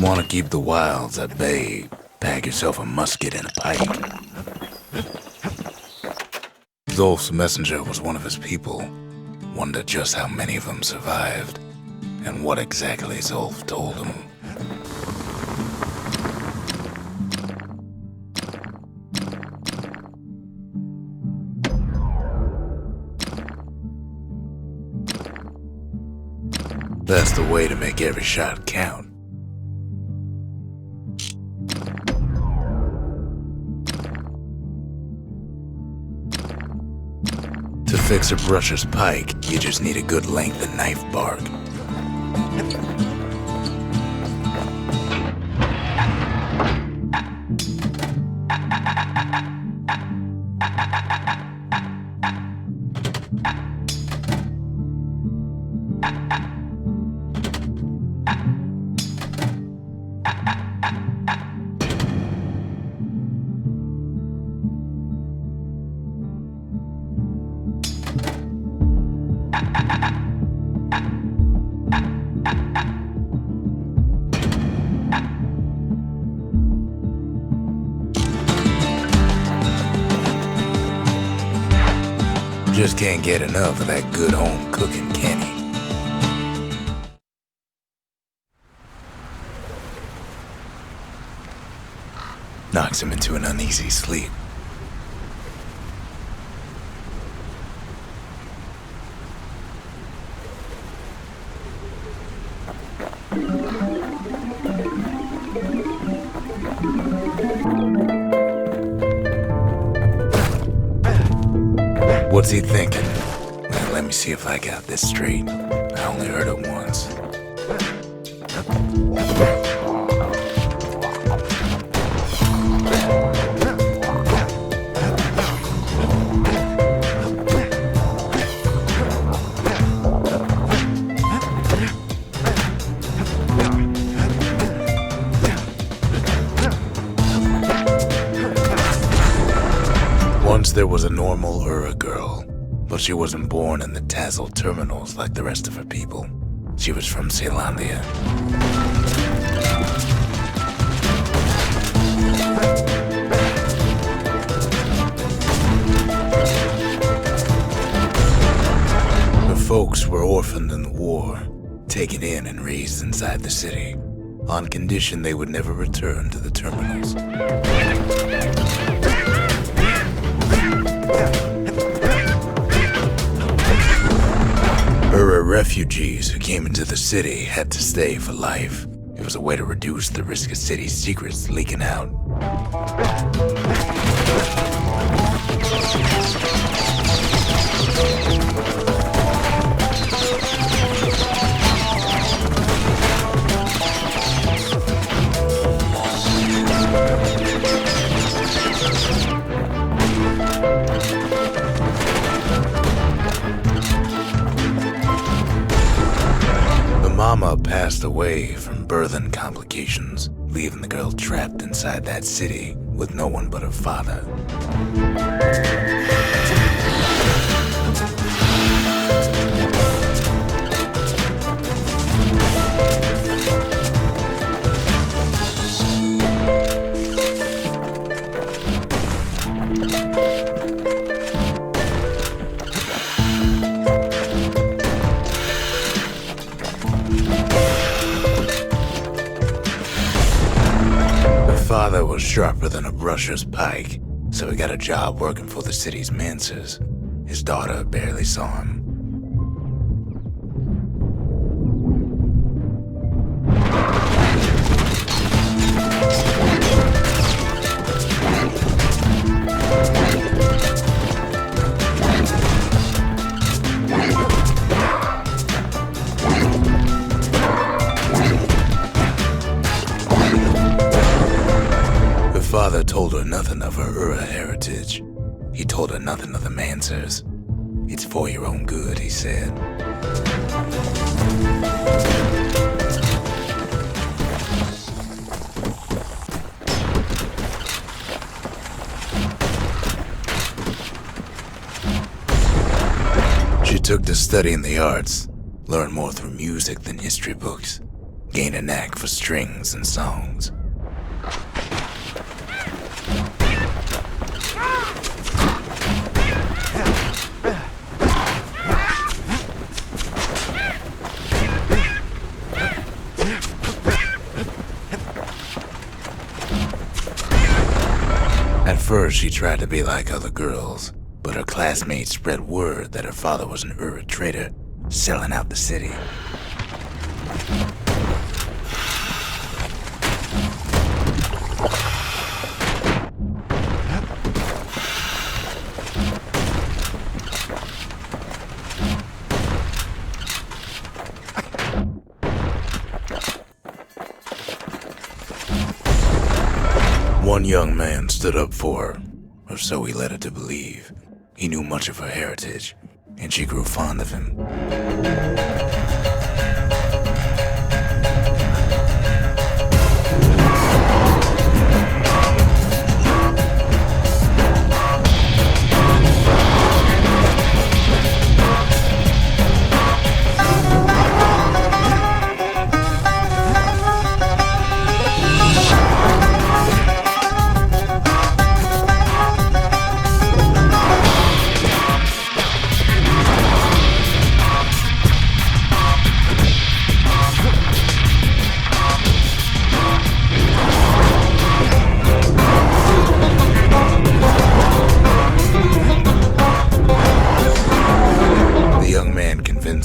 Want to keep the wilds at bay? Pack yourself a musket and a pipe. Zolf's messenger was one of his people. Wondered just how many of them survived, and what exactly Zolf told him. That's the way to make every shot count. To fix a brusher's pike, you just need a good length of knife bark. Just can't get enough of that good home cooking, can he? Knocks him into an uneasy sleep. What's he thinking? Well, let me see if I got this straight. I only heard it once. Once there was a normal Ura girl, but she wasn't born in the Tassel terminals like the rest of her people. She was from Celandia. Her folks were orphaned in the war, taken in and raised inside the city, on condition they would never return to the terminals. Ura refugees who came into the city had to stay for life. It was a way to reduce the risk of city secrets leaking out. Mama passed away from birthing complications, leaving the girl trapped inside that city with no one but her father. Father was sharper than a brusher's pike, so he got a job working for the city's manses. His daughter barely saw him. father told her nothing of her Ura heritage. He told her nothing of the Mansers. It's for your own good, he said. She took to studying the arts, learned more through music than history books, gained a knack for strings and songs. At first, she tried to be like other girls, but her classmates spread word that her father was an Ura trader, selling out the city. One young man stood up for her, or so he led her to believe. He knew much of her heritage, and she grew fond of him.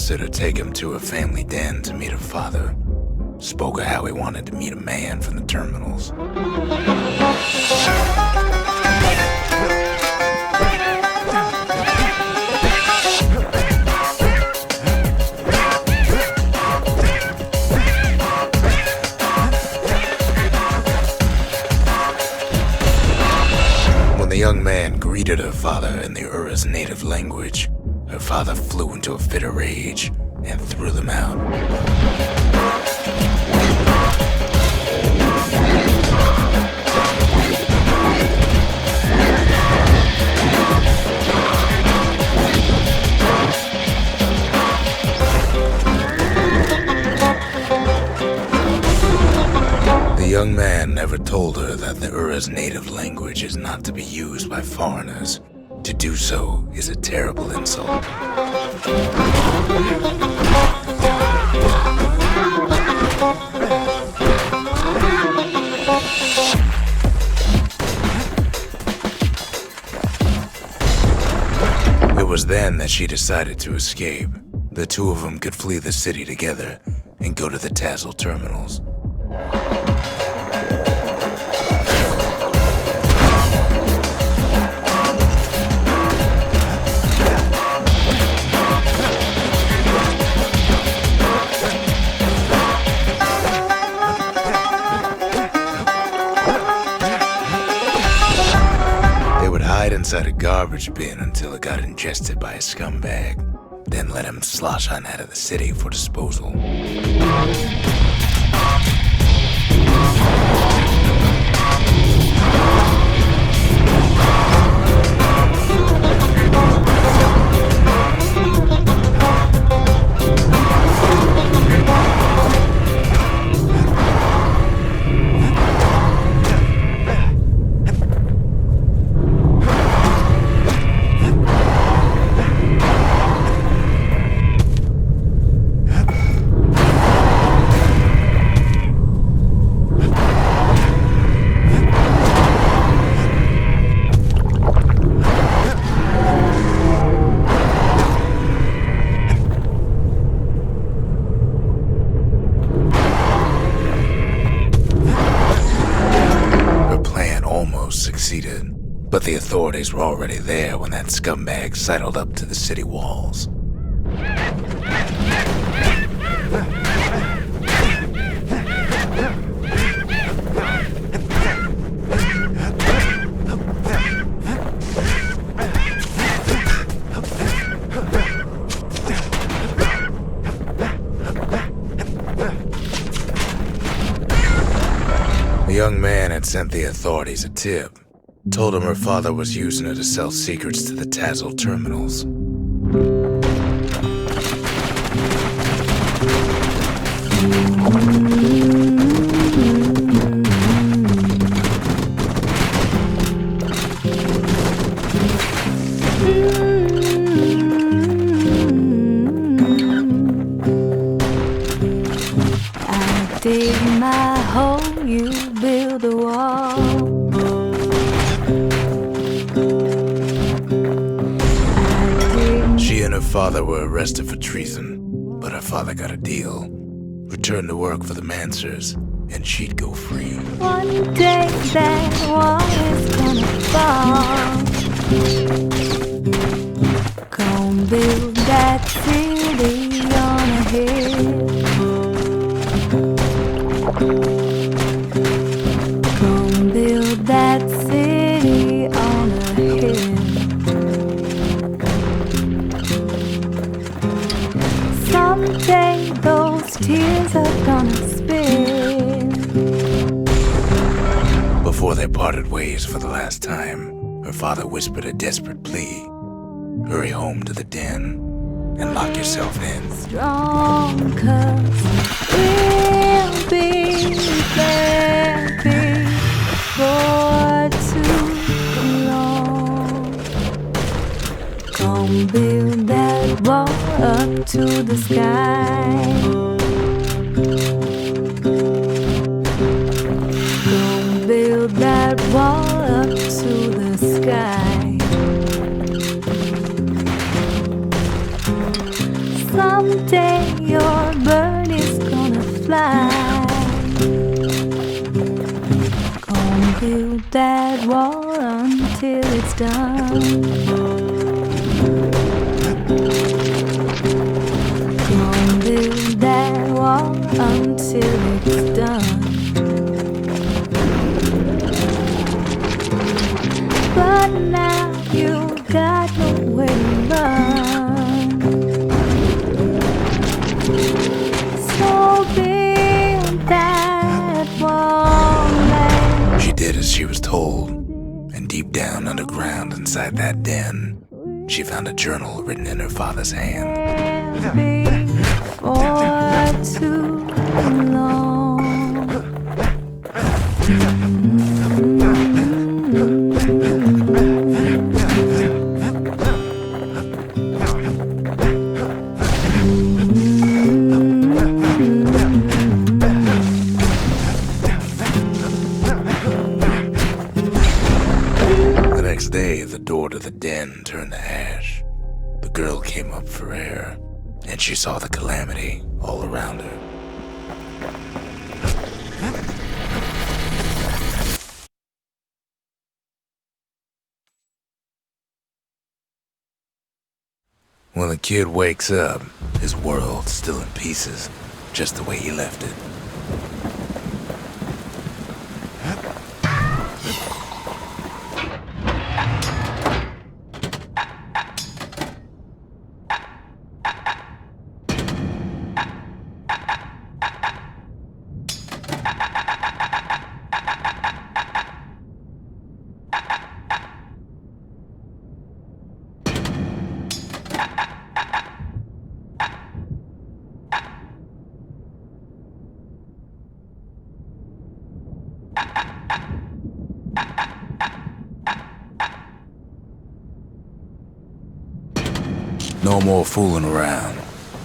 Her to take him to a family den to meet her father. Spoke of how he wanted to meet a man from the terminals. When the young man greeted her father in the Ura's native language, her father flew into a fit of rage and threw them out. The young man never told her that the Ura's native language is not to be used by foreigners. To do so is a terrible insult. It was then that she decided to escape. The two of them could flee the city together and go to the Tassel terminals. Inside a garbage bin until it got ingested by a scumbag, then let him slosh on out of the city for disposal. But the authorities were already there when that scumbag sidled up to the city walls. young man had sent the authorities a tip. Told him her father was using her to sell secrets to the Tazzle terminals. I dig my hole, you build a wall. She and her father were arrested for treason, but her father got a deal. Returned to work for the Mansers, and she'd go free. One day that wall is gonna fall. Gonna build that city on a hill. Gonna build that city on a hill. Someday those tears are gonna spill. Before they parted ways for the last time, her father whispered a desperate plea. Hurry home to the den and lock yourself in. Strong, 'cause we'll be there before too long. Gonna build that wall up to the sky. Gonna build that wall up to the sky. Someday your bird is gonna fly. Gonna build that wall until it's done. Gonna build that wall until it's done. But now you got nowhere to run. So build that wall. She did as she was told, and deep down underground inside that den, she found a journal written in her father's hand. Before too long. The next day, the door to the den turned to ash. The girl came up for air, and she saw the calamity all around her. When the kid wakes up, his world's still in pieces, just the way he left it. No more fooling around.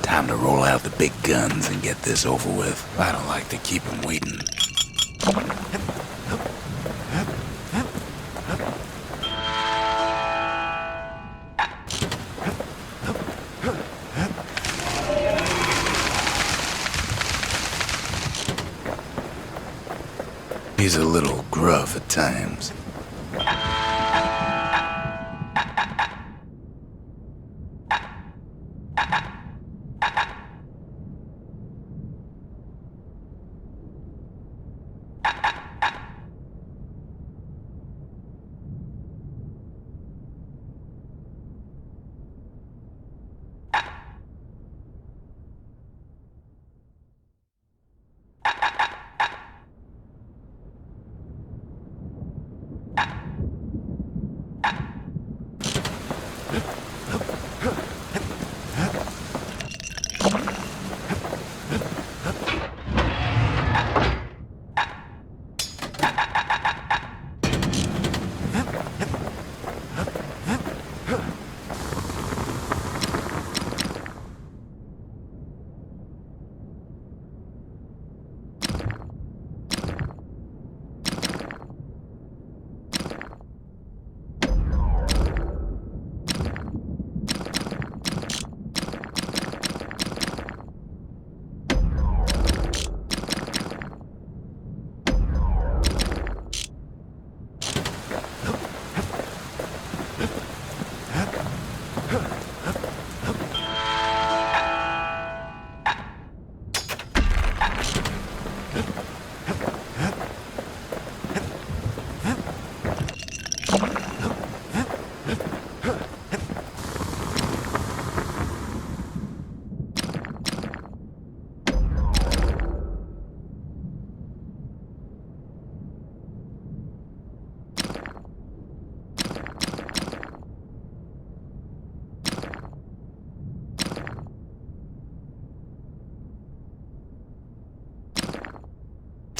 Time to roll out the big guns and get this over with. I don't like to keep him waiting. He's a little gruff at times.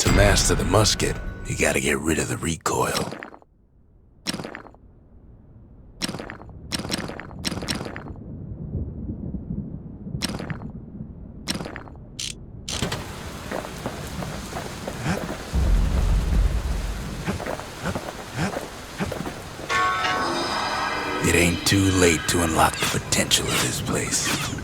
To master the musket, you gotta get rid of the recoil. It ain't too late to unlock the potential of this place.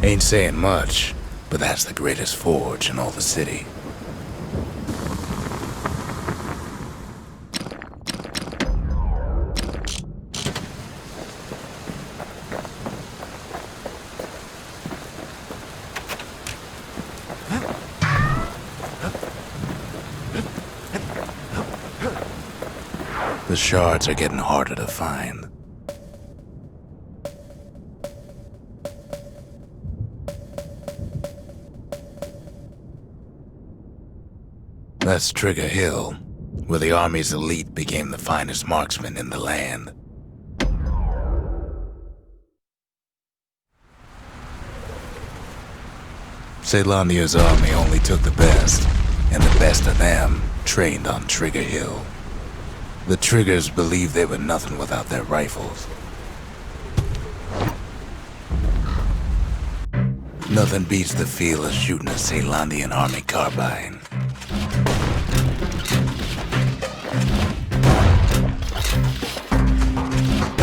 Ain't saying much, but that's the greatest forge in all the city. The shards are getting harder to find. That's Trigger Hill, where the Army's elite became the finest marksmen in the land. Caelandia's army only took the best, and the best of them trained on Trigger Hill. The Triggers believed they were nothing without their rifles. Nothing beats the feel of shooting a Caelandian army carbine.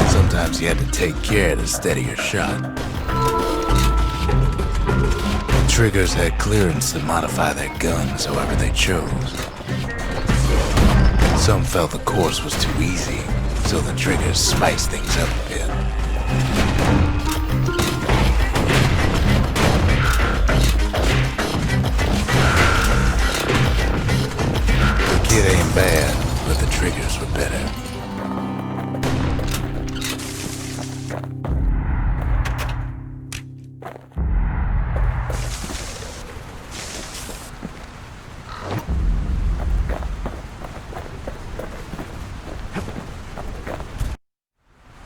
Sometimes you had to take care to steady your shot. The Triggers had clearance to modify their guns however they chose. Some felt the course was too easy, so the Triggers spiced things up a bit. The kit ain't bad, but the Triggers were better.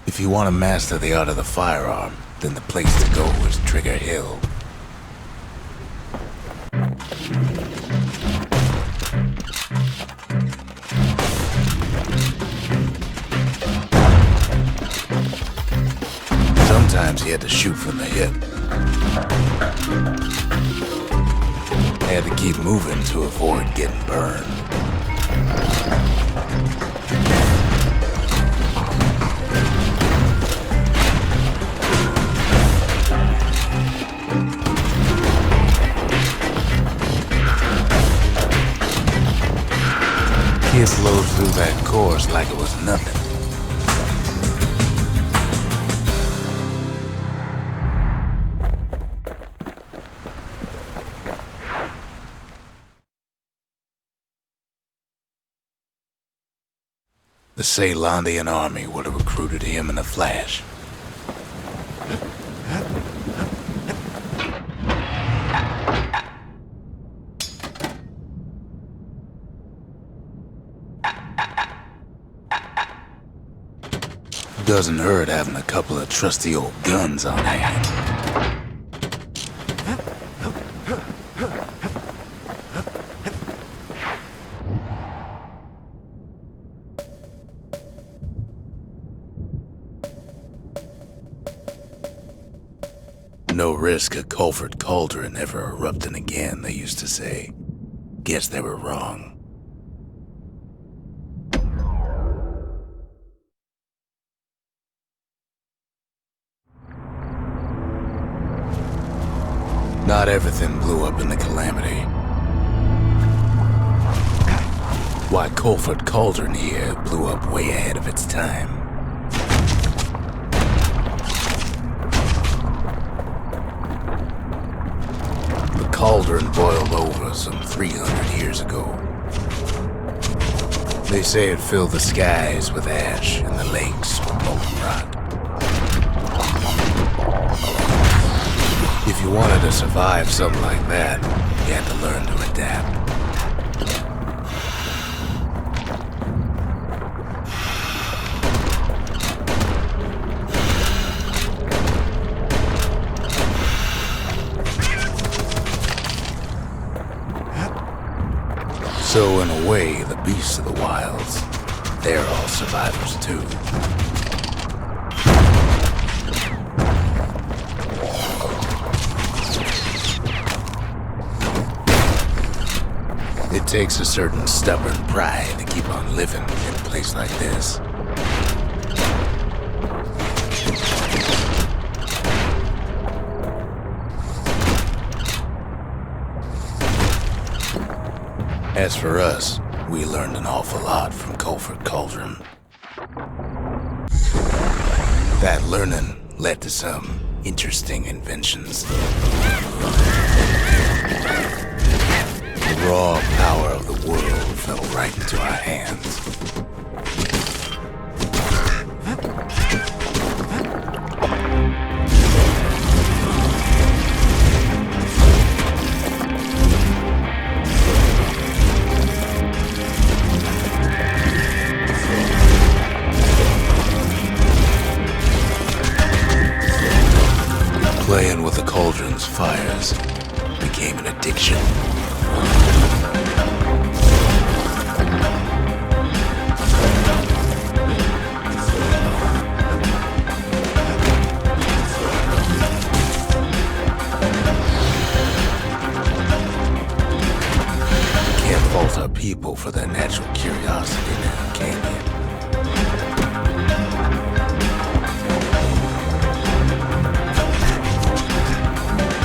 If you want to master the art of the firearm, then the place to go is Trigger Hill. Sometimes you had to shoot from the hip. Had to keep moving to avoid getting burned. Kid flowed through that course like it was nothing. The Caelandian army would have recruited him in a flash. Doesn't hurt having a couple of trusty old guns on hand. No risk of Culford Cauldron ever erupting again, they used to say. Guess they were wrong. Not everything blew up in the calamity. why Colford Cauldron here blew up way ahead of its time. The cauldron boiled over some 300 years ago. They say it filled the skies with ash and the lakes with molten rock. If you wanted to survive something like that, you had to learn to adapt. So in a way, the beasts of the wilds, they're all survivors too. It takes a certain stubborn pride to keep on living in a place like this. As for us, we learned an awful lot from Colford Cauldron. That learning led to some interesting inventions. The raw power of the world fell right into our hands. Playing with the cauldron's fires became an addiction. Can't fault our people for their natural curiosity now, can you?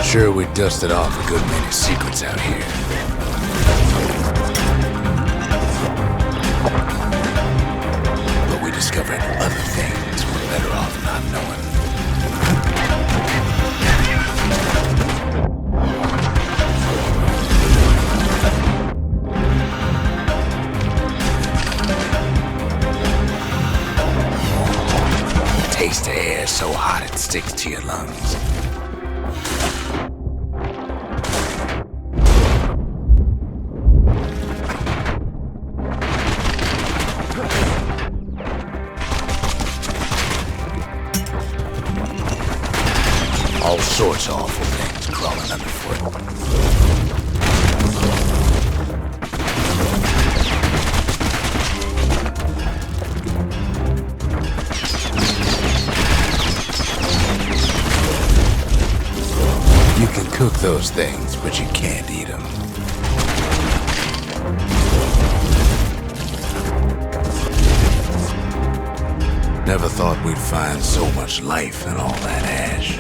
Sure, we dusted off a good many secrets out here. But we discovered other things we're better off not knowing. Taste the air so hot it sticks to your lungs. All sorts of awful things crawling underfoot. You can cook those things, but you can't eat them. Never thought we'd find so much life in all that ash.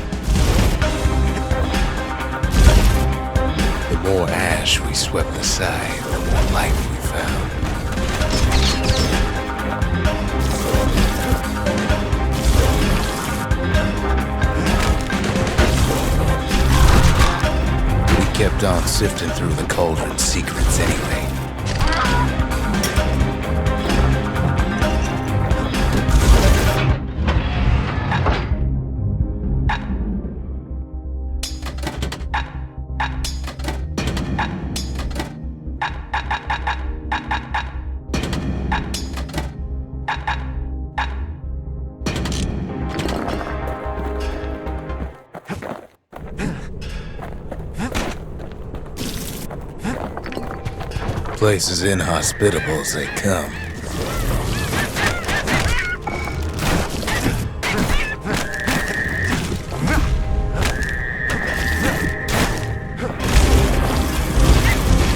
The more ash we swept aside, the more life we found. We kept on sifting through the cauldron's secrets anyway. Place as inhospitable as they come.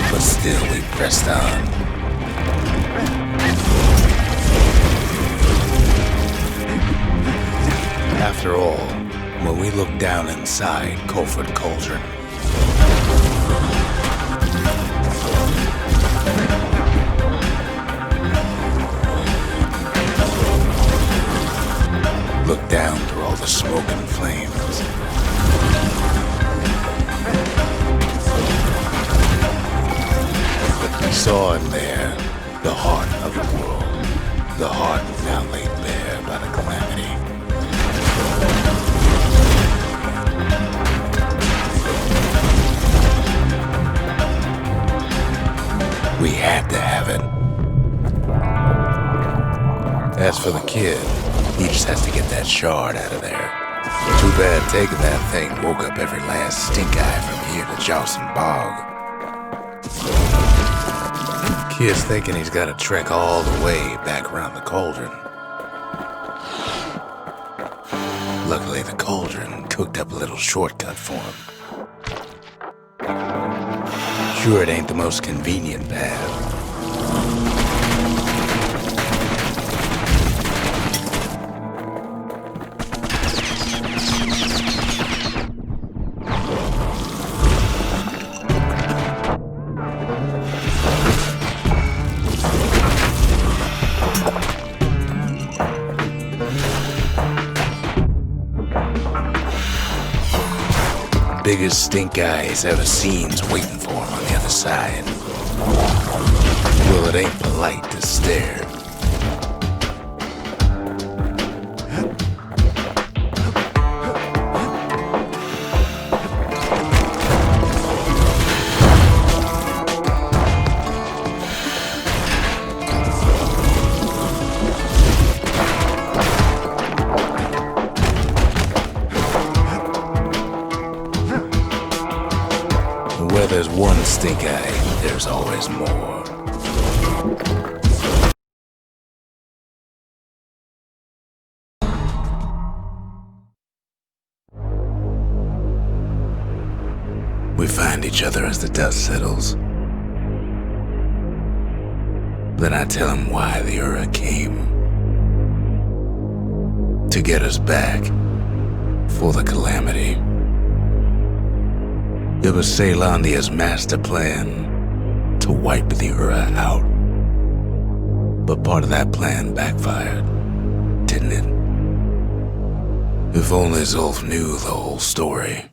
But still we pressed on. After all, when we looked down inside Colford Cauldron, The heart of the world. The heart now laid bare by the calamity. We had to have it. As for the kid, he just has to get that shard out of there. Too bad taking that thing woke up every last stink eye from here to Jawson Bog. Kid's thinking he's gotta trek all the way back around the cauldron. Luckily, the cauldron cooked up a little shortcut for him. Sure, it ain't the most convenient path. Biggest stink eye he's ever seen's waiting for him on the other side. Well, it ain't polite to stare. Where there's one stink eye, there's always more. We find each other as the dust settles. Then I tell him why the Ura came. To get us back for the calamity. It was Caelondia's master plan to wipe the Ura out. But part of that plan backfired, didn't it? If only Zulf knew the whole story.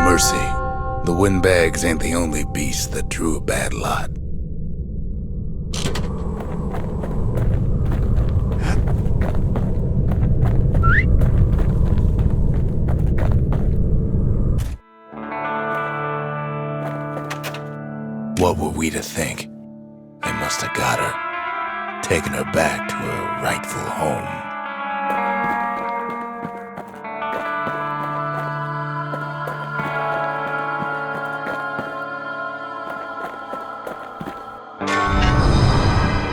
Mercy, the windbags ain't the only beast that drew a bad lot. What were we to think? They must have got her, taken her back to her rightful home.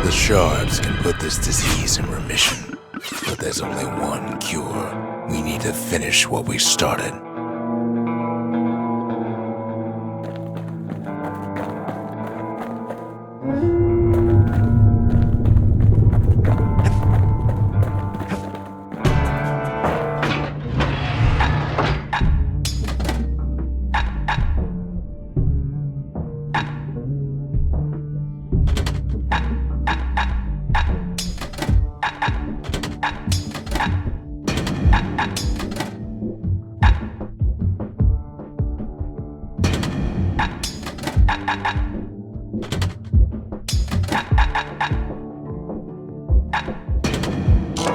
The shards can put this disease in remission, but there's only one cure. We need to finish what we started.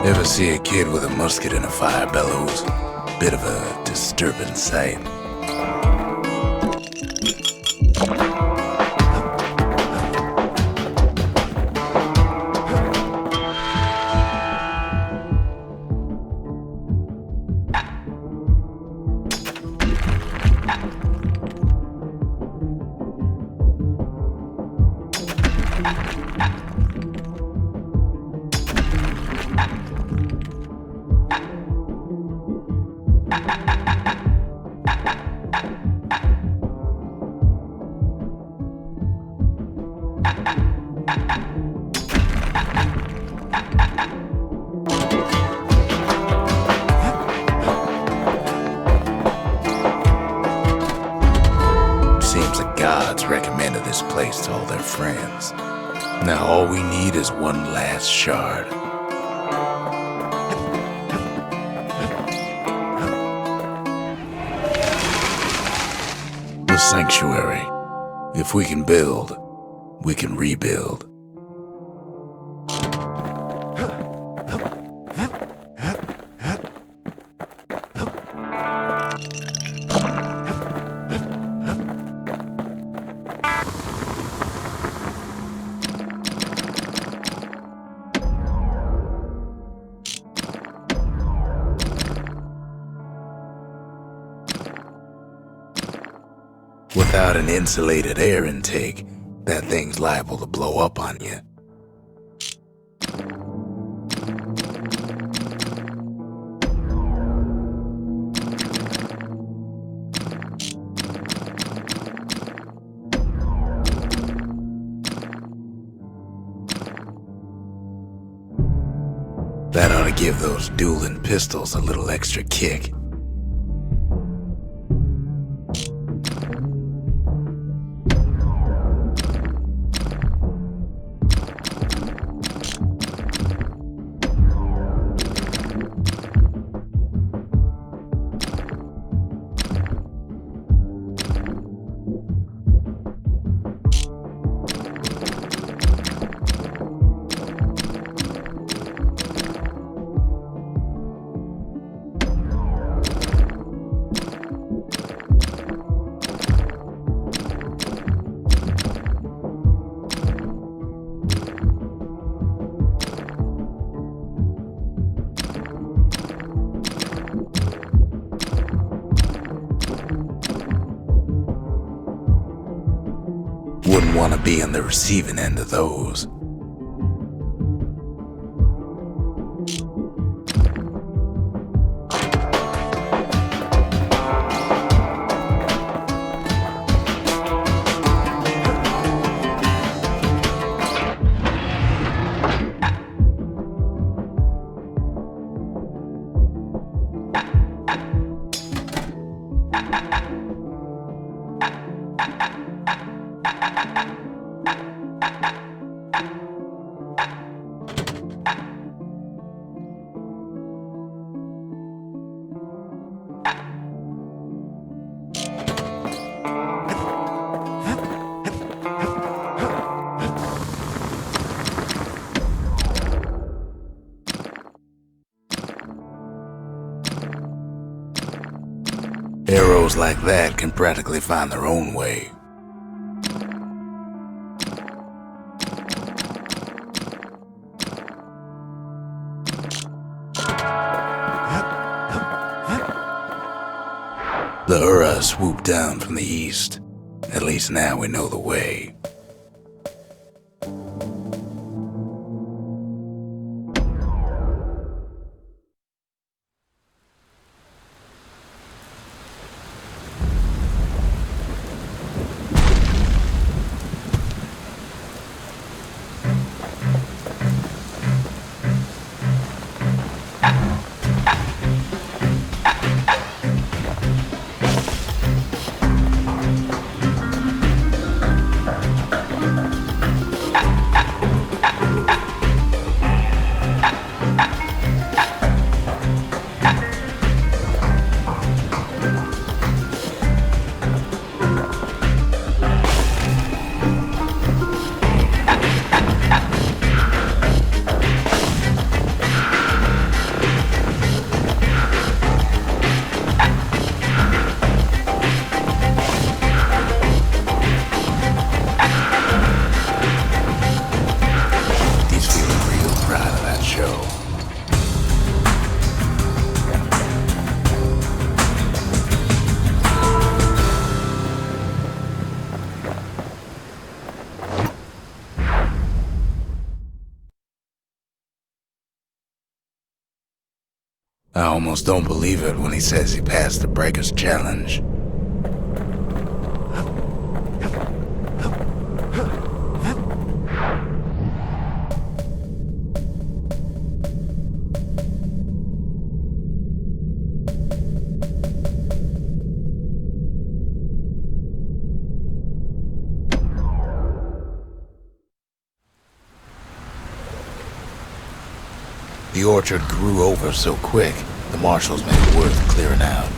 Ever see a kid with a musket and a fire bellows? Bit of a disturbing sight. lost all their friends. Now all we need is one last shard. The sanctuary. If we can build, we can rebuild. Without an insulated air intake, that thing's liable to blow up on you. That ought to give those dueling pistols a little extra kick. Wouldn't want to be on the receiving end of those. Arrows like that can practically find their own way. The Ura swooped down from the east. At least now we know the way. I almost don't believe it when he says he passed the Breaker's challenge. The orchard grew over so quick, the marshals made it worth clearing out.